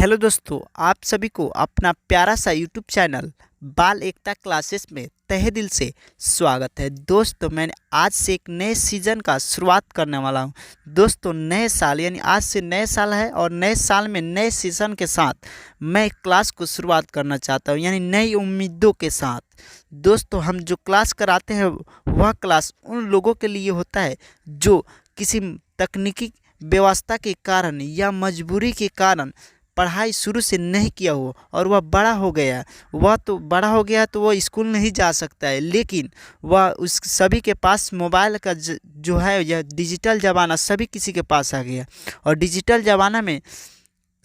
Hello दोस्तों, आप सभी को अपना प्यारा सा यूट्यूब चैनल बाल एकता क्लासेस में तहे दिल से स्वागत है। दोस्तों, मैंने आज से एक नए सीज़न का शुरुआत करने वाला हूं। दोस्तों, नए साल यानी आज से नए साल है और नए साल में नए सीज़न के साथ मैं क्लास को शुरुआत करना चाहता हूं, यानी नई उम्मीदों के साथ। दोस्तों, हम जो क्लास कराते हैं वह क्लास उन लोगों के लिए होता है जो किसी तकनीकी व्यवस्था के कारण या मजबूरी के कारण पढ़ाई शुरू से नहीं किया हो और वह बड़ा हो गया। तो वह स्कूल नहीं जा सकता है, लेकिन वह उस सभी के पास मोबाइल का जो है यह डिजिटल ज़माना सभी किसी के पास आ गया और डिजिटल ज़माना में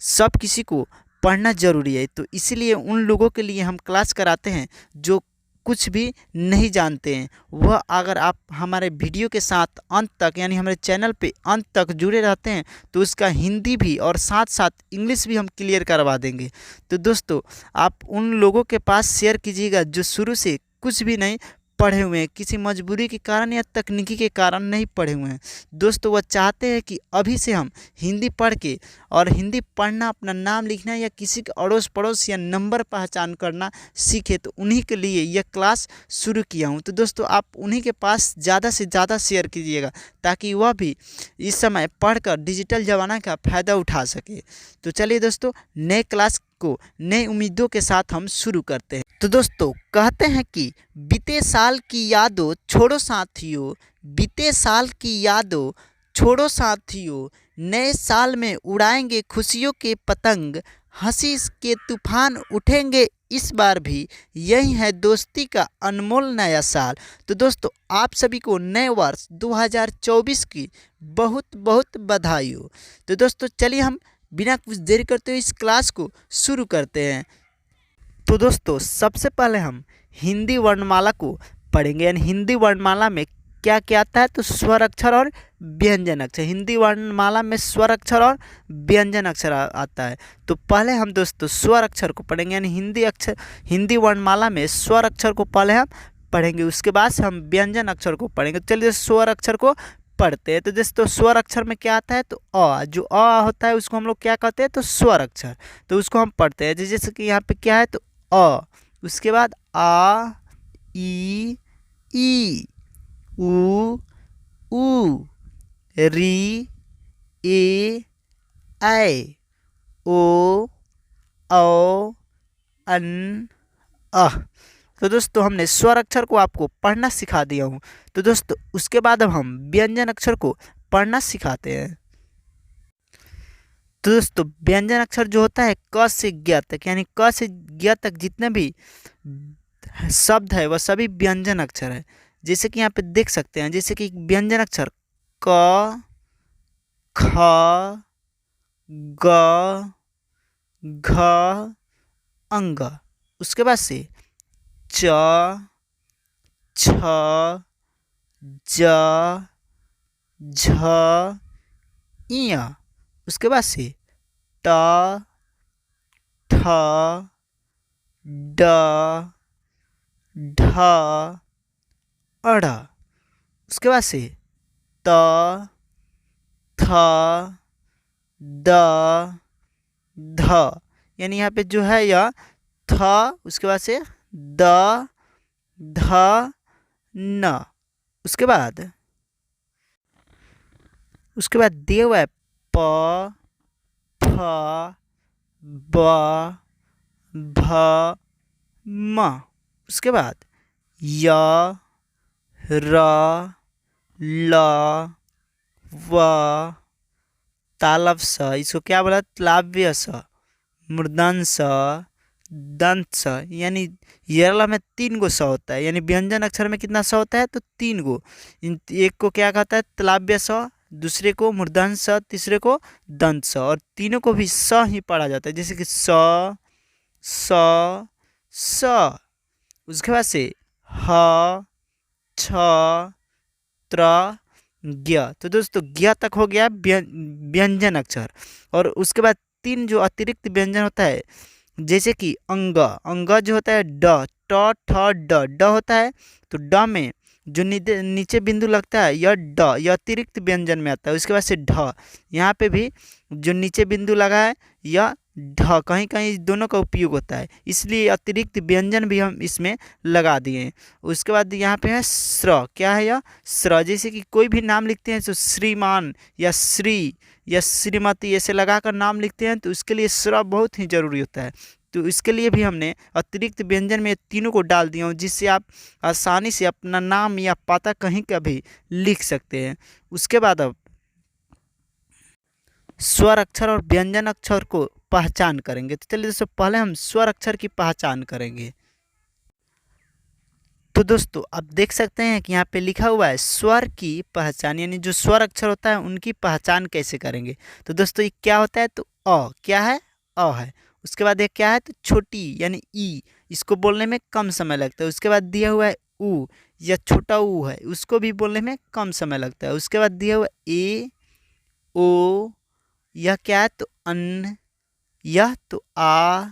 सब किसी को पढ़ना ज़रूरी है। तो इसीलिए उन लोगों के लिए हम क्लास कराते हैं जो कुछ भी नहीं जानते हैं। वह अगर आप हमारे वीडियो के साथ अंत तक यानी हमारे चैनल पे अंत तक जुड़े रहते हैं तो उसका हिंदी भी और साथ साथ इंग्लिश भी हम क्लियर करवा देंगे। तो दोस्तों, आप उन लोगों के पास शेयर कीजिएगा जो शुरू से कुछ भी नहीं पढ़े हुए हैं, किसी मजबूरी के कारण या तकनीकी के कारण नहीं पढ़े हुए हैं। दोस्तों, वह चाहते हैं कि अभी से हम हिंदी पढ़ के और हिंदी पढ़ना, अपना नाम लिखना या किसी के अड़ोस पड़ोस या नंबर पहचान करना सीखे। तो उन्हीं के लिए यह क्लास शुरू किया हूँ। तो दोस्तों, आप उन्हीं के पास ज़्यादा से ज़्यादा शेयर कीजिएगा ताकि वह भी इस समय पढ़कर डिजिटल ज़माना का फ़ायदा उठा सके। तो चलिए दोस्तों, नए क्लास को नई उम्मीदों के साथ हम शुरू करते हैं। तो दोस्तों, कहते हैं कि बीते साल की यादों छोड़ो साथियों, बीते साल की यादों छोड़ो साथियों, नए साल में उड़ाएंगे खुशियों के पतंग, हंसी के तूफान उठेंगे इस बार भी, यही है दोस्ती का अनमोल नया साल। तो दोस्तों, आप सभी को नए वर्ष 2024 की बहुत बहुत बधाई हो। तो दोस्तों, चलिए हम बिना कुछ देरी करते हुए इस क्लास को शुरू करते हैं। तो दोस्तों, सबसे पहले हम हिंदी वर्णमाला को पढ़ेंगे, यानी हिंदी वर्णमाला में क्या क्या आता है। तो स्वर अक्षर और व्यंजन अक्षर। हिंदी वर्णमाला में स्वर अक्षर और व्यंजन अक्षर आता है। तो पहले हम दोस्तों स्वर अक्षर को पढ़ेंगे, यानी हिंदी वर्णमाला में स्वर अक्षर को पहले हम पढ़ेंगे, उसके बाद से हम व्यंजन अक्षर को पढ़ेंगे। चलिए स्वर अक्षर को पढ़ते हैं। तो दोस्तों, स्वर अक्षर में क्या आता है, तो अ, जो अ होता है उसको हम लोग क्या कहते हैं, तो स्वर अक्षर। तो उसको हम पढ़ते हैं। जैसे कि यहाँ पे क्या है, तो अ, उसके बाद आ, ई, उ, री, ए, ऐ, ओ, औ, अन, अह। तो दोस्तों, हमने स्वर अक्षर को आपको पढ़ना सिखा दिया हूँ। तो दोस्तों, उसके बाद अब हम व्यंजन अक्षर को पढ़ना सिखाते हैं। तो दोस्तों, व्यंजन अक्षर जो होता है क से ज्ञ तक, यानी क से ज्ञ तक जितने भी शब्द है वह सभी व्यंजन अक्षर है। जैसे कि यहाँ पे देख सकते हैं, जैसे कि व्यंजन अक्षर क, ख, ग, घ, अंग, उसके बाद से च, छ, ज, झ, इया, उसके बाद से ट, ठ, ड, ढ, अड़, उसके बाद से त, थ, द, ध, यानी यहाँ पे जो है यह थ, उसके बाद से द, ध, न, उसके बाद देव है प, फ, ब, भ, म, उसके बाद य, र, ल, व, तालव स, इसको क्या बोला, तालव्य स, मूर्धन्य स, दंत स, यानी यरला में 3 गो स होता है। यानी व्यंजन अक्षर में कितना स होता है, तो 3 गो। एक को क्या कहता है, तालव्य स, दूसरे को मूर्धन्य स, तीसरे को दंत स, और तीनों को भी स ही पढ़ा जाता है। जैसे कि स, स, उसके बाद से ह, छ, त्र, ज्ञ। तो दोस्तों, ज्ञ तक हो गया व्यंजन अक्षर। और उसके बाद 3 जो अतिरिक्त व्यंजन होता है, जैसे कि अंग, अंग जो होता है ड, ट, ठ, ड, ड होता है। तो ड में जो नीचे बिंदु लगता है यह ड, यह अतिरिक्त व्यंजन में आता है। उसके बाद से ढ, यहाँ पे भी जो नीचे बिंदु लगा है यह ढ, कहीं कहीं दोनों का उपयोग होता है, इसलिए अतिरिक्त व्यंजन भी हम इसमें लगा दिए हैं। उसके बाद यहाँ पे है स्र, क्या है यह स्र, जैसे कि कोई भी नाम लिखते हैं तो श्रीमान या श्री या श्रीमती ऐसे लगाकर नाम लिखते हैं, तो उसके लिए स्र बहुत ही ज़रूरी होता है। तो इसके लिए भी हमने अतिरिक्त व्यंजन में तीनों को डाल दिया हूँ, जिससे आप आसानी से अपना नाम या पता कहीं का भी लिख सकते हैं। उसके बाद अब स्वर अक्षर और व्यंजन अक्षर को पहचान करेंगे। तो चलिए दोस्तों, पहले हम स्वर अक्षर की पहचान करेंगे। तो दोस्तों आप देख सकते हैं कि यहाँ पे लिखा हुआ है स्वर की पहचान, यानी जो स्वर अक्षर होता है उनकी पहचान कैसे करेंगे। तो दोस्तों ये क्या होता है, तो अ क्या है, अ है। उसके बाद ये क्या है, तो छोटी यानी ई, इसको बोलने में कम समय लगता है। उसके बाद दिया हुआ है उ, या छोटा ऊ है, उसको भी बोलने में कम समय लगता है। उसके बाद दिया हुआ ए ओ, यह क्या है, तो अन, यह तो आ,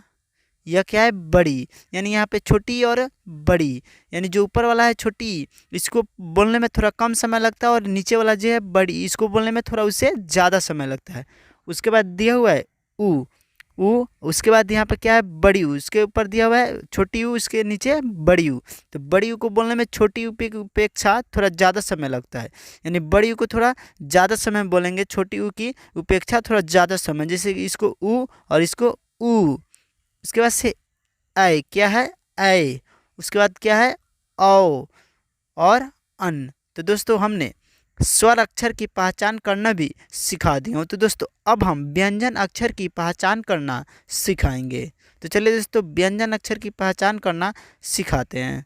यह क्या है, बड़ी, यानी यहाँ पे छोटी और बड़ी, यानी जो ऊपर वाला है छोटी, इसको बोलने में थोड़ा कम समय लगता है, और नीचे वाला जो है बड़ी, इसको बोलने में थोड़ा उससे ज़्यादा समय लगता है। उसके बाद दिया हुआ है ऊ, उसके बाद यहाँ पे क्या है, बड़ी ऊ, उसके ऊपर दिया हुआ है छोटी ऊ, उसके नीचे बड़ी ऊ। तो बड़ी ऊ को बोलने में छोटी ऊ की उपेक्षा थोड़ा ज़्यादा समय लगता है, यानी बड़ी ऊ को थोड़ा ज़्यादा समय बोलेंगे, छोटी ऊ की उपेक्षा थोड़ा ज़्यादा समय, जैसे कि इसको ऊ और इसको ऊ। उसके बाद से ऐ, क्या है, ऐ। उसके बाद क्या है, औ और अन। तो दोस्तों हमने स्वर अक्षर की पहचान करना भी सिखा दिया हूँ। तो दोस्तों अब हम व्यंजन अक्षर की पहचान करना सिखाएंगे। तो चलिए दोस्तों, व्यंजन अक्षर की पहचान करना सिखाते हैं।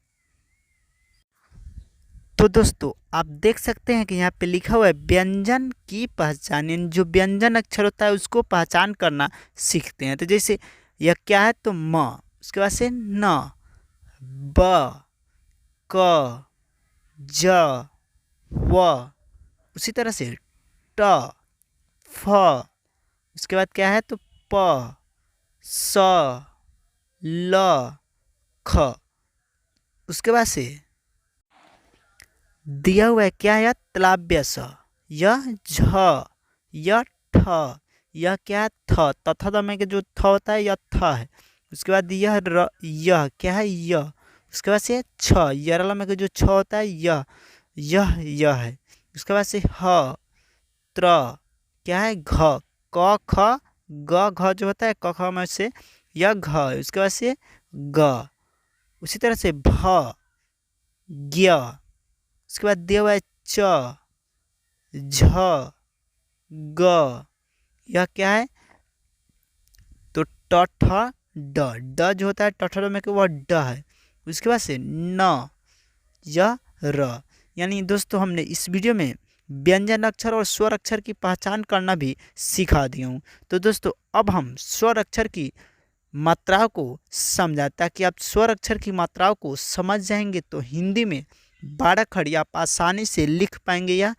तो दोस्तों आप देख सकते हैं कि यहाँ पे लिखा हुआ है व्यंजन की पहचान, यानी जो व्यंजन अक्षर होता है उसको पहचान करना सीखते हैं। तो जैसे यह क्या है, तो म, उसके बाद से न, ब, क, ज, व, उसी तरह से ट, फ, उसके बाद क्या है, तो प, स, ल, ख। उसके बाद से दिया हुआ है क्या है, तलाव्य स, यह झ, यह ठ, यह क्या है, थ, तथा दमे के जो थ होता है यह थ है। उसके बाद यह र, यह क्या है, यह। उसके बाद से छ, यरला में के जो छ होता है यह है। उसके बाद से ह, त्र, क्या है, घ, क ख ग, घ जो होता है क ख में से यह घ है। उसके बाद से ग, उसी तरह से भ, ज्ञ। उसके बाद दिया हुआ है च, झ, ग, यह क्या है, तो ट ठ ड जो होता है टठर में के वह ड है। उसके बाद से न, यह र। यानी दोस्तों हमने इस वीडियो में व्यंजन अक्षर और स्वर अक्षर की पहचान करना भी सिखा दिया हूँ। तो दोस्तों अब हम स्वर अक्षर की मात्राओं को समझा, ताकि आप स्वर अक्षर की मात्राओं को समझ जाएंगे तो हिंदी में 12 खड़ी आप आसानी से लिख पाएंगे या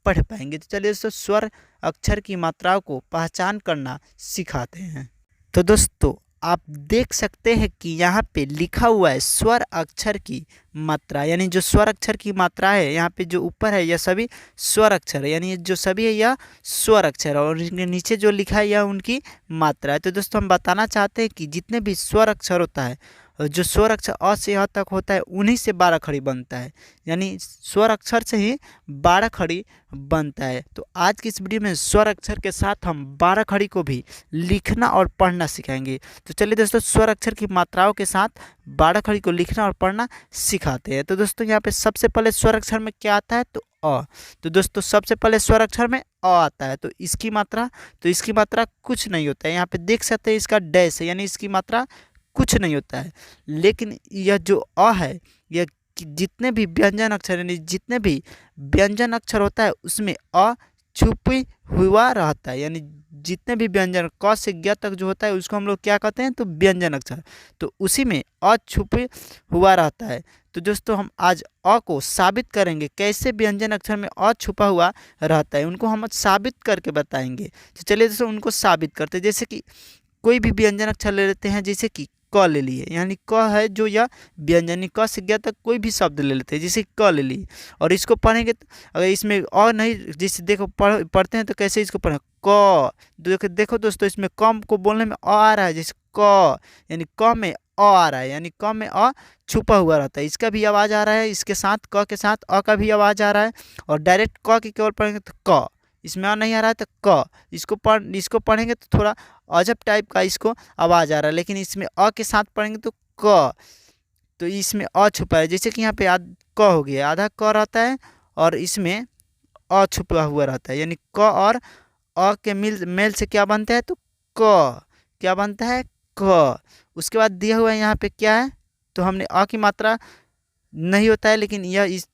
पढ़ पाएंगे। तो चलिए दोस्तों स्वर अक्षर की मात्राओं को पहचान करना सिखाते हैं। तो दोस्तों आप देख सकते हैं कि यहाँ पे लिखा हुआ है स्वर अक्षर की मात्रा, यानी जो स्वर अक्षर की मात्रा है यहाँ पे जो ऊपर है यह सभी स्वर अक्षर है, यानी जो सभी है यह स्वर अक्षर है, और इनके नीचे जो लिखा है यह उनकी मात्रा है। तो दोस्तों हम बताना चाहते हैं कि जितने भी स्वर अक्षर होता है, जो स्वर अक्षर अ से य तक होता है उन्हीं से 12 खड़ी बनता है, यानी स्वर अक्षर से ही 12 खड़ी बनता है। तो आज की इस वीडियो में स्वर अक्षर के साथ हम 12 खड़ी को भी लिखना और पढ़ना सिखाएंगे। तो चलिए दोस्तों स्वर अक्षर की मात्राओं के साथ 12 खड़ी को लिखना और पढ़ना सिखाते हैं। तो दोस्तों यहाँ पे सबसे पहले स्वर अक्षर में क्या आता है, तो अ। तो दोस्तों सबसे पहले स्वर अक्षर में अ आता है, तो इसकी मात्रा कुछ नहीं होता है। यहाँ पे देख सकते हैं इसका डैश है, यानी इसकी मात्रा कुछ नहीं होता है। लेकिन यह जो अ है यह जितने भी व्यंजन अक्षर, यानी जितने भी व्यंजन अक्षर होता है उसमें अ छुपी हुआ रहता है, यानी जितने भी व्यंजन क से ज्ञ तक जो होता है उसको हम लोग क्या कहते हैं, तो व्यंजन अक्षर, तो उसी में अ छुपे हुआ रहता है। तो दोस्तों हम आज अ को साबित करेंगे, कैसे व्यंजन अक्षर में अ छुपा हुआ रहता है उनको हम साबित करके बताएंगे। तो चलिए दोस्तों उनको साबित करते हैं। जैसे कि कोई भी व्यंजन अक्षर ले लेते हैं, जैसे कि क ले लिए, यानी क है जो यह व्यंजनी क से ज्ञ तक कोई भी शब्द ले लेते हैं, जैसे क ले लिए। और इसको पढ़ेंगे तो अगर इसमें और नहीं, जैसे देखो पढ़ते हैं तो कैसे इसको पढ़ें, क। देखो दोस्तों, इसमें कम को बोलने में आ रहा है, जैसे क, यानी क में आ रहा है, यानी क में अ छुपा हुआ रहता है, इसका भी आवाज़ आ रहा है, इसके साथ क के साथ अ का भी आवाज़ आ रहा है। और डायरेक्ट क की केवल पढ़ेंगे तो क, इसमें अ नहीं आ रहा है तो क। इसको पढ़ेंगे तो थोड़ा अजब टाइप का इसको आवाज़ आ रहा है, लेकिन इसमें अ के साथ पढ़ेंगे तो क, तो इसमें अ छुपा है। जैसे कि यहाँ पे क हो गया, आधा क रहता है और इसमें अ छुपा हुआ रहता है, यानी क और अ के मेल से क्या बनता है तो क, क्या बनता है क। उसके बाद दिया हुआ है यहाँ पे क्या है, तो हमने अ की मात्रा नहीं होता है, लेकिन यह इस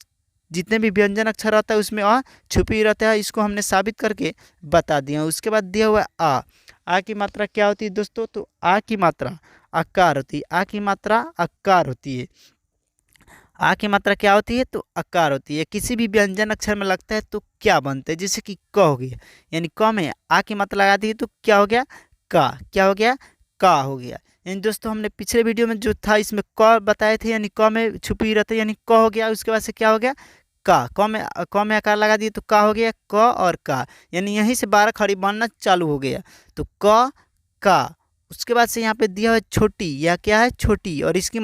जितने भी व्यंजन अक्षर रहता है उसमें अ छुपी रहता है, इसको हमने साबित करके बता दिया। उसके बाद दिया हुआ है आ की मात्रा क्या होती है दोस्तों, तो आ की मात्रा आकार होती है, आ की मात्रा आकार होती है। आ की मात्रा क्या होती है तो आकार होती है। किसी भी व्यंजन अक्षर में लगता है तो क्या बनता है, जैसे कि क हो गया, यानी क में आ की मात्रा लगा दी तो क्या हो गया का, क्या हो गया का हो गया। यानी दोस्तों हमने पिछले वीडियो में जो था इसमें क बताए थे, यानी क में छुपी रहते, यानी क हो गया। उसके बाद से क्या हो गया का, क में आकार लगा दिए तो का हो गया क और का, यानी यहीं से 12 खड़ी बनना चालू हो गया, तो क का। उसके बाद से यहाँ पे दिया है छोटी, यह क्या है छोटी, और इसकी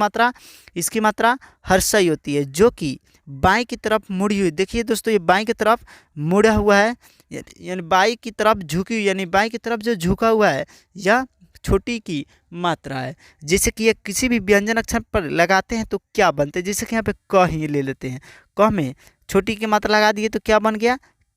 मात्रा हर्षई होती है, जो कि बाएं की तरफ मुड़ी हुई। देखिए दोस्तों, ये बाएं की तरफ मुड़ा हुआ है, यानी बाएं की तरफ झुकी हुई, यानी बाएं की तरफ जो झुका हुआ है यह छोटी की मात्रा है। जैसे कि ये किसी भी व्यंजन अक्षर पर लगाते हैं तो क्या बनते हैं, जैसे कि यहाँ पे क ही ले लेते हैं, क में छोटी की मात्रा लगा दिए तो क्या बन गया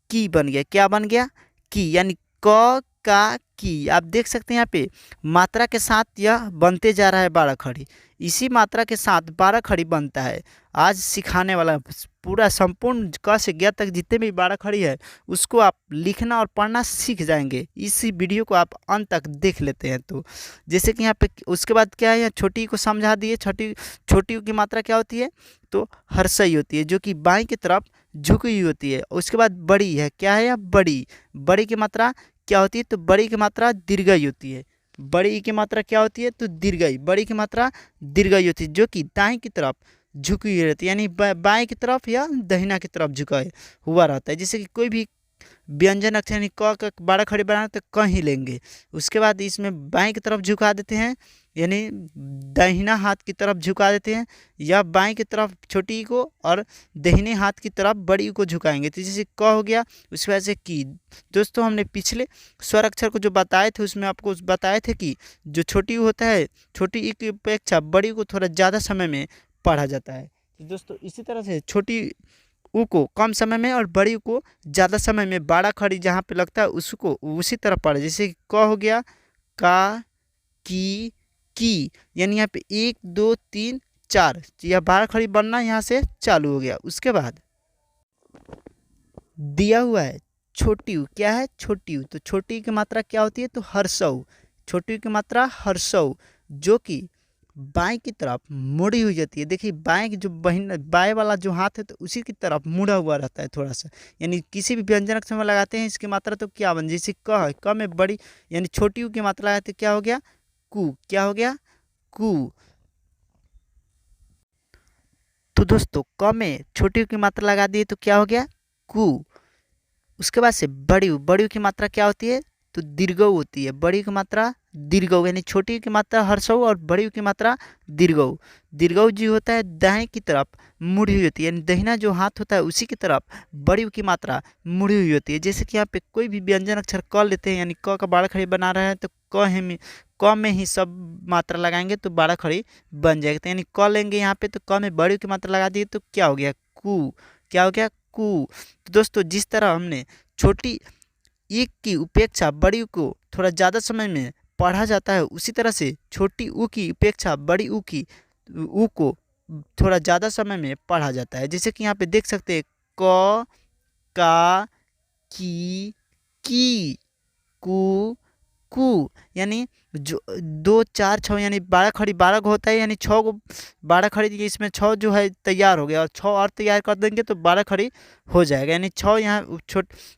की बन गया, क्या बन गया की, यानी क का की। आप देख सकते हैं यहाँ पे मात्रा के साथ यह बनते जा रहा है 12 खड़ी, इसी मात्रा के साथ 12 खड़ी बनता है। आज सिखाने वाला पूरा संपूर्ण क से ज्ञ तक जितने भी 12 खड़ी है उसको आप लिखना और पढ़ना सीख जाएंगे। इसी वीडियो को आप अंत तक देख लेते हैं तो जैसे कि यहाँ पे उसके बाद क्या है, यहाँ छोटी को समझा दिए। छोटी की मात्रा क्या होती है तो हर्षई होती है, जो कि बाएं की तरफ झुकी हुई होती है। उसके बाद बड़ी है, क्या है यह बड़ी की मात्रा क्या होती है तो बड़ी की मात्रा दीर्घई होती है। बड़ी की मात्रा क्या होती है तो दीर्घई, बड़ी की मात्रा दीर्घई होती है, जो कि दाएं की तरफ झुकी हुई रहती है, यानी बाएं की तरफ या दहिना की तरफ झुका हुआ रहता है। जैसे कि कोई भी व्यंजन अक्षर यानी क का 12 खड़ी बनाना तो क ही लेंगे। उसके बाद इसमें बाएं की तरफ झुका देते हैं, यानी दाहिना हाथ की तरफ झुका देते हैं, या बाएं की तरफ छोटी को और दाहिने हाथ की तरफ बड़ी को झुकाएंगे, तो जैसे क हो गया। उसकी वजह से की। दोस्तों हमने पिछले स्वर अक्षर को जो बताए थे उसमें आपको बताए थे कि जो छोटी होता है, छोटी ई की अपेक्षा बड़ी को थोड़ा ज़्यादा समय में पढ़ा जाता है। तो दोस्तों इसी तरह से छोटी ऊ को कम समय में और बड़ी को ज़्यादा समय में 12 खड़ी जहाँ पे लगता है उसको उसी तरह पढ़े। जैसे क हो गया का की, यानी यहाँ पे 1 2 3 4 यह 12 खड़ी बनना यहाँ से चालू हो गया। उसके बाद दिया हुआ है छोटी ऊ, क्या है छोटी ऊ, तो छोटी की मात्रा क्या होती है तो हर्षऊ, छोटी की मात्रा हर्षऊ, जो कि बाएं की तरफ मुड़ी हुई जाती है। देखिए बाएं की जो बाएं वाला जो हाथ है तो उसी की तरफ मुड़ा हुआ रहता है थोड़ा सा, यानी किसी भी व्यंजन अक्षर में लगाते हैं इसकी मात्रा तो क्या बन, जैसे क है, क में बड़ी यानी छोटी ऊ की मात्रा लगाते क्या हो गया कु, क्या हो गया कु। तो दोस्तों क में छोटी ऊ की मात्रा लगा दिए तो क्या हो गया कु। उसके बाद से बड़ी ऊ की मात्रा क्या होती है तो दीर्घऊ होती है, बड़ी की मात्रा दीर्घऊ, यानी छोटी की मात्रा हर्षऊ और बड़ी की मात्रा दीर्घऊ। दीर्घऊ जी होता है दाएं की तरफ मुड़ी हुई होती है, यानी दहिना जो हाथ होता है उसी की तरफ बड़ी की मात्रा मुड़ी हुई होती है। जैसे कि यहाँ पे कोई भी व्यंजन अक्षर क लेते हैं, यानी क का 12 खड़ी बना रहे हैं तो क में ही सब मात्रा लगाएंगे तो 12 खड़ी बन जाएगी। तो यानी क लेंगे यहाँ पे तो क में बड़ी की मात्रा लगा दिए तो क्या हो गया कु, क्या हो गया कु। तो दोस्तों जिस तरह हमने छोटी ई की उपेक्षा बड़ी को थोड़ा ज़्यादा समय में पढ़ा जाता है, उसी तरह से छोटी ऊ की उपेक्षा बड़ी ऊ को थोड़ा ज़्यादा समय में पढ़ा जाता है। जैसे कि यहाँ पे देख सकते हैं क का की कु कु, यानी जो 2 4 6 यानी 12 खड़ी 12 को होता है, यानी 6 को 12 खड़ी इसमें 6 जो है तैयार हो गया और 6 और तैयार कर देंगे तो 12 खड़ी हो जाएगा। यानी 6 यहाँ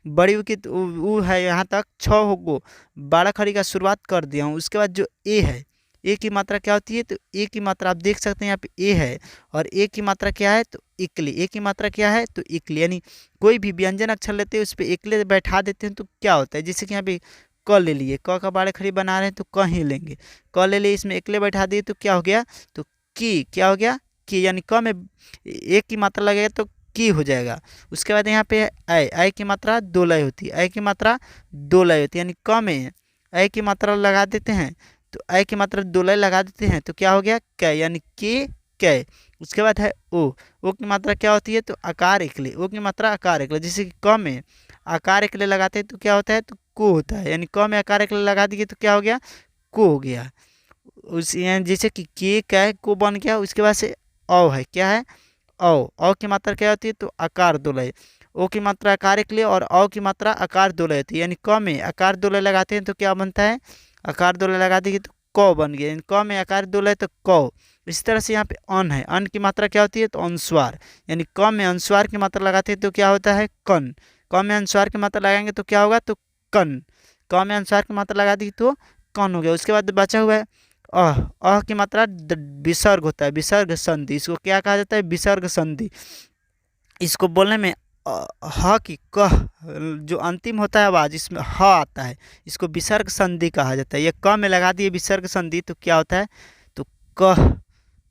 बड़ी ऊ की ऊ है यहाँ तक 6 को 12 खड़ी का शुरुआत कर दिया हूँ। उसके बाद जो ए है ए की मात्रा क्या होती है, तो ए की मात्रा आप देख सकते हैं यहाँ पे ए है, और ए की मात्रा क्या है, तो इकली। ए की मात्रा क्या है, तो इकली। यानी कोई भी व्यंजन अक्षर लेते हैं उस पर इकले बैठा देते हैं तो क्या होता है, जैसे कि यहाँ पे क ले लिए, क का बाड़े खड़ी बना रहे हैं तो क ही लेंगे, क ले लिए, इसमें इकले बैठा दिए तो क्या हो गया, तो की। क्या हो गया, की। यानी क में एक की मात्रा लगेगा तो की हो जाएगा। उसके बाद यहाँ पे ऐ की मात्रा दो लय होती है, ऐ की मात्रा दो लय होती है, यानी क में ऐ की मात्रा लगा देते हैं तो ऐ की मात्रा दो लय लगा देते हैं तो क्या हो गया, कै, यानी के कै। उसके बाद है ओ की मात्रा क्या होती है, तो आकार इकले। ओ की मात्रा आकार इकले, जैसे कि क में आकार इकले लगाते हैं तो क्या होता है, तो को होता है। यानी क में आकार इकले लगा दिए तो क्या हो गया, को हो गया। उस यानी जैसे कि के कै को बन गया। उसके बाद से औ है, क्या है, औ की मात्रा क्या होती है, तो आकार दो लय। ओ की मात्रा आकार एक लय और औ की मात्रा आकार दो लय होती है। यानी क में आकार दो लय लगाते हैं तो क्या बनता है, आकार दो लय लगा देंगे तो क बन गया। यानी क में आकार दो लय तो क। इसी तरह से यहाँ पे अन है, अन की मात्रा क्या होती है, तो अनुस्वार। यानी क में अनुस्वार की मात्रा लगाते हैं तो क्या होता है, कन। क में अनुस्वार की मात्रा लगाएंगे तो क्या होगा, तो कन। क में अनुस्वार की मात्रा लगा दी तो कन हो गया। उसके बाद बचा हुआ है की मात्रा विसर्ग होता है, विसर्ग संधि। इसको क्या कहा जाता है, विसर्ग संधि। इसको बोलने में ह की कह जो अंतिम होता है आवाज, इसमें ह आता है, इसको विसर्ग संधि कहा जाता है। ये क में लगा दिए विसर्ग संधि तो क्या होता है, तो कह।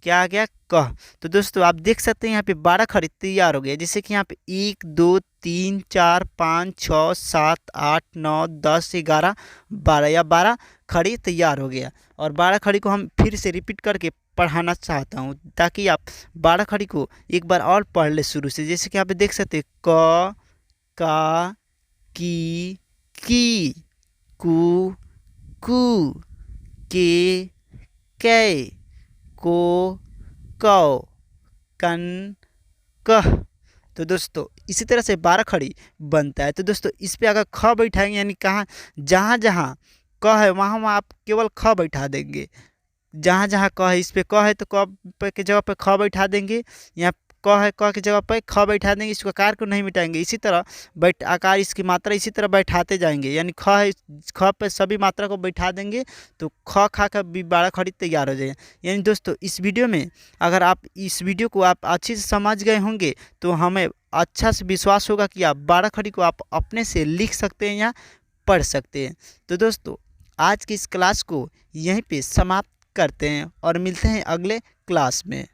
क्या आ गया, कह। तो दोस्तों आप देख सकते हैं यहाँ पे 12 खड़ी तैयार हो गया। जैसे कि यहाँ पे 1 2 3 4 5 6 7 8 9 10 11 12 या 12 खड़ी तैयार हो गया। और 12 खड़ी को हम फिर से रिपीट करके पढ़ाना चाहता हूँ ताकि आप 12 खड़ी को एक बार और पढ़ ले शुरू से। जैसे कि यहाँ पे देख सकते हैं क, का, की, कु, के, कै, को, कौ, कन, कह। तो दोस्तों इसी तरह से 12 खड़ी बनता है। तो दोस्तों इस पे अगर ख बैठाएंगे यानी कहाँ, जहाँ जहाँ क है वहाँ वहाँ आप केवल ख बैठा देंगे। जहाँ जहाँ क है, इस पे क है तो क पे की जगह पे ख बैठा देंगे, यहाँ क है क की जगह पे ख बैठा देंगे। इसको आकार को नहीं मिटाएंगे, इसी तरह आकार इसकी मात्रा इसी तरह बैठाते जाएंगे। यानी ख है, ख पे सभी मात्रा को बैठा देंगे तो ख खा का 12 खड़ी तैयार हो जाएगा। यानी दोस्तों इस वीडियो में अगर आप इस वीडियो को आप अच्छे से समझ गए होंगे तो हमें अच्छा से विश्वास होगा कि आप 12 खड़ी को आप अपने से लिख सकते हैं या पढ़ सकते हैं। तो दोस्तों आज की इस क्लास को यहीं पे समाप्त करते हैं और मिलते हैं अगले क्लास में।